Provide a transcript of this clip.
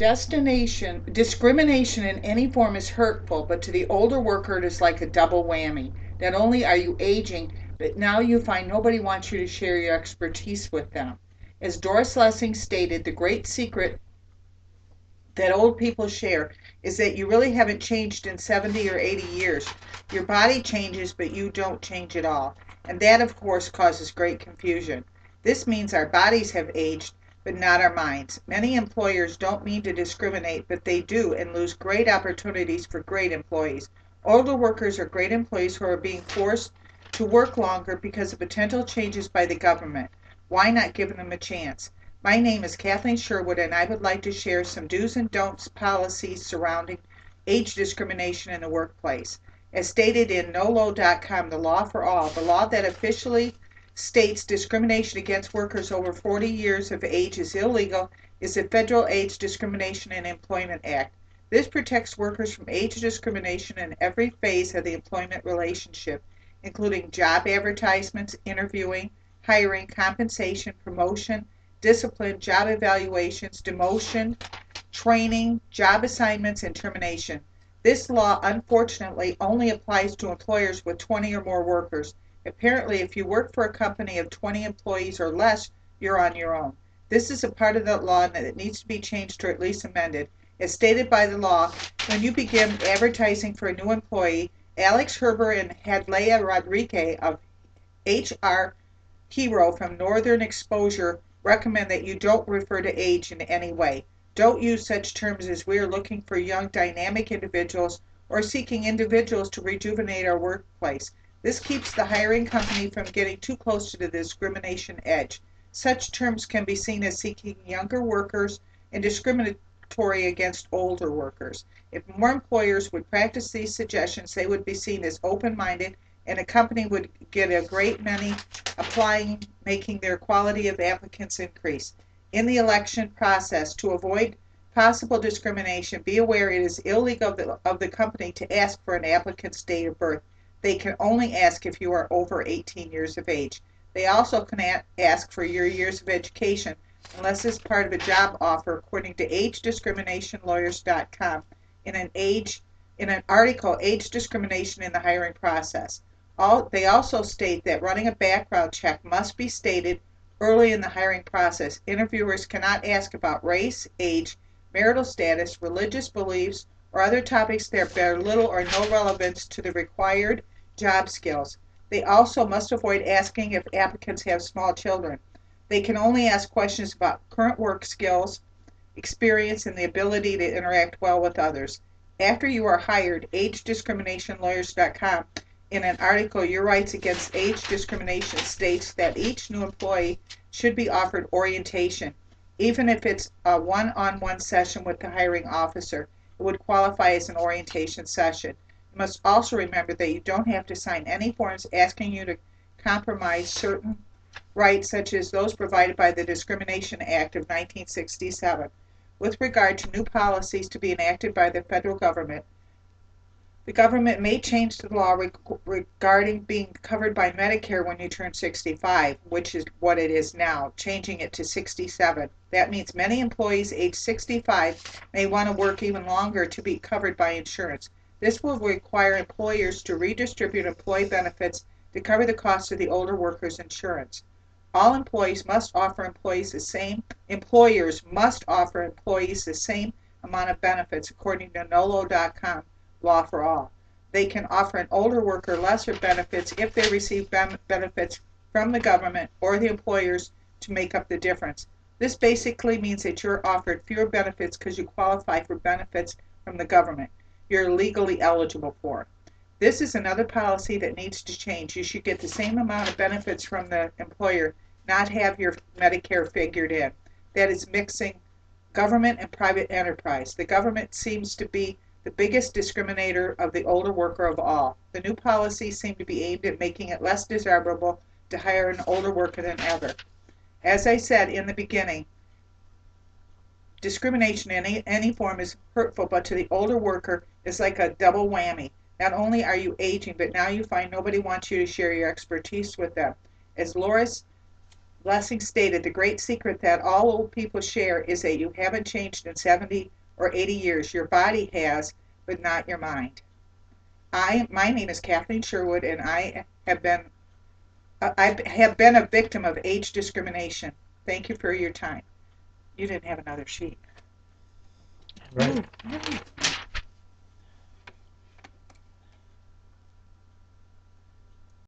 Discrimination in any form is hurtful, but to the older worker it is like a double whammy. Not only are you aging, but now you find nobody wants you to share your expertise with them. As Doris Lessing stated, the great secret that old people share is that you really haven't changed in 70 or 80 years. Your body changes, but you don't change at all. And that, of course, causes great confusion. This means our bodies have aged, but not our minds. Many employers don't mean to discriminate, but they do and lose great opportunities for great employees. Older workers are great employees who are being forced to work longer because of potential changes by the government. Why not give them a chance? My name is Kathleen Sherwood, and I would like to share some do's and don'ts policies surrounding age discrimination in the workplace. As stated in NOLO.com, the law for all, the law that officially states discrimination against workers over 40 years of age is illegal is the Federal Age Discrimination and Employment Act. This protects workers from age discrimination in every phase of the employment relationship, including job advertisements, interviewing, hiring, compensation, promotion, discipline, job evaluations, demotion, training, job assignments, and termination. This law, unfortunately, only applies to employers with 20 or more workers. Apparently, if you work for a company of 20 employees or less, you're on your own. This is a part of the law that needs to be changed or at least amended. As stated by the law, when you begin advertising for a new employee, Alex Herber and Hadlea Rodriguez of HR Hero from Northern Exposure recommend that you don't refer to age in any way. Don't use such terms as "we are looking for young, dynamic individuals" or "seeking individuals to rejuvenate our workplace." This keeps the hiring company from getting too close to the discrimination edge. Such terms can be seen as seeking younger workers and discriminatory against older workers. If more employers would practice these suggestions, they would be seen as open-minded, and a company would get a great many applying, making their quality of applicants increase. In the election process, to avoid possible discrimination, be aware it is illegal of the company to ask for an applicant's date of birth. They can only ask if you are over 18 years of age. They also can ask for your years of education unless it's part of a job offer, according to agediscriminationlawyers.com in an article, Age Discrimination in the Hiring Process. They also state that running a background check must be stated early in the hiring process. Interviewers cannot ask about race, age, marital status, religious beliefs, or other topics that bear little or no relevance to the required job skills. They also must avoid asking if applicants have small children. They can only ask questions about current work skills, experience, and the ability to interact well with others. After you are hired, agediscriminationlawyers.com in an article, Your Rights Against Age Discrimination, states that each new employee should be offered orientation. Even if it's a one-on-one session with the hiring officer, it would qualify as an orientation session. You must also remember that you don't have to sign any forms asking you to compromise certain rights, such as those provided by the Discrimination Act of 1967. With regard to new policies to be enacted by the federal government, the government may change the law regarding being covered by Medicare when you turn 65, which is what it is now, changing it to 67. That means many employees age 65 may want to work even longer to be covered by insurance. This will require employers to redistribute employee benefits to cover the cost of the older workers' insurance. All employers must offer employees the same amount of benefits, according to NOLO.com. Law for all. They can offer an older worker lesser benefits if they receive benefits from the government or the employers to make up the difference. This basically means that you're offered fewer benefits because you qualify for benefits from the government you're legally eligible for. This is another policy that needs to change. You should get the same amount of benefits from the employer, not have your Medicare figured in. That is mixing government and private enterprise. The government seems to be the biggest discriminator of the older worker of all. The new policies seem to be aimed at making it less desirable to hire an older worker than ever. As I said in the beginning, discrimination in any form is hurtful, but to the older worker is like a double whammy. Not only are you aging, but now you find nobody wants you to share your expertise with them. As Blessing stated, the great secret that all old people share is that you haven't changed in 70 or 80 years. Your body has, but not your mind. My name is Kathleen Sherwood, and I have been a victim of age discrimination. Thank you for your time. You didn't have another sheet. Right.